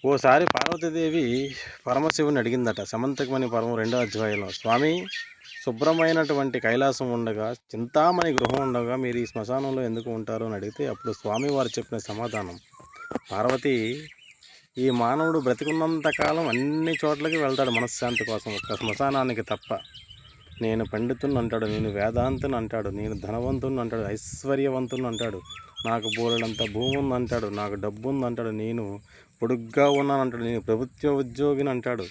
ఓసారి పార్వతీదేవి పరమశివుని అడిగిందట. సమంతకమణి పర్వం 2వ అధ్యాయంలో, స్వామి, శుభ్రమైనటువంటి కైలాసం ఉండగా, చింతామణి గృహం ఉండగా మీరు ఈ శ్మశానంలో ఎందుకు ఉంటారు అని అడిగితే, అప్పుడు స్వామి వారు చెప్పిన సమాధానం, పార్వతి, ఈ మానవుడు బ్రతికున్నంత కాలం అన్ని చోట్లకి వెళ్తాడు మనశ్శాంతి కోసం, ఒక్క శ్మశానానికి తప్ప. నేను పండితుని అంటాడు, నేను వేదాంతుని అంటాడు, నేను ధనవంతుని అంటాడు, ఐశ్వర్యవంతుని అంటాడు, నాకు బోలెడంత భూమి ఉందంటాడు, నాకు డబ్బు ఉందంటాడు, నేను పొడుగ్గా ఉన్నానంటాడు, నేను ప్రభుత్వ ఉద్యోగిని అంటాడు,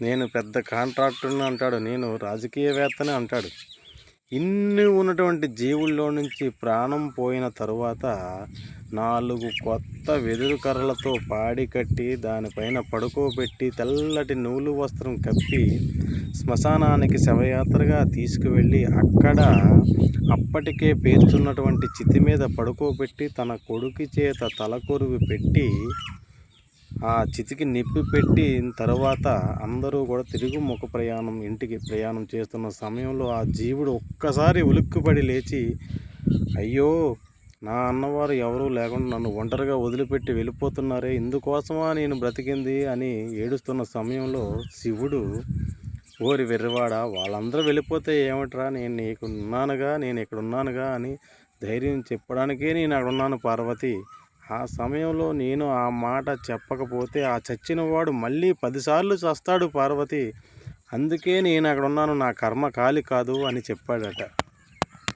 నేను పెద్ద కాంట్రాక్టర్ని అంటాడు, నేను రాజకీయవేత్తని అంటాడు. ఇన్ని ఉన్నటువంటి జీవుల్లో నుంచి ప్రాణం పోయిన తరువాత 4 కొత్త వెదురు కర్రలతో పాడి కట్టి దానిపైన పడుకోబెట్టి తెల్లటి నూలు వస్త్రం కప్పి శ్మశానానికి శవయాత్రగా తీసుకువెళ్ళి అక్కడ అప్పటికే పేర్చున్నటువంటి చితి మీద పడుకోబెట్టి తన కొడుకు చేత తలకొరువి పెట్టి ఆ చితికి నిప్పి పెట్టిన తర్వాత అందరూ కూడా తిరుగుముఖ ప్రయాణం ఇంటికి ప్రయాణం చేస్తున్న సమయంలో ఆ జీవుడు ఒక్కసారి ఉలిక్కుపడి లేచి, అయ్యో, నా అన్నవారు ఎవరూ లేకుండా నన్ను ఒంటరిగా వదిలిపెట్టి వెళ్ళిపోతున్నారే, ఇందుకోసమా నేను బ్రతికింది అని ఏడుస్తున్న సమయంలో శివుడు, ఓరి వెర్రివాడా, వాళ్ళందరూ వెళ్ళిపోతే ఏమిట్రా, నేను నీకు ఉన్నానుగా, నేను ఇక్కడ ఉన్నానుగా అని ధైర్యం చెప్పడానికే నేను అక్కడ ఉన్నాను పార్వతి. ఆ సమయంలో నేను ఆ మాట చెప్పకపోతే ఆ చచ్చినవాడు మళ్ళీ 10 సార్లు చస్తాడు పార్వతి, అందుకే నేను అక్కడ ఉన్నాను, నా కర్మ ఖాళీ కాదు అని చెప్పాడట.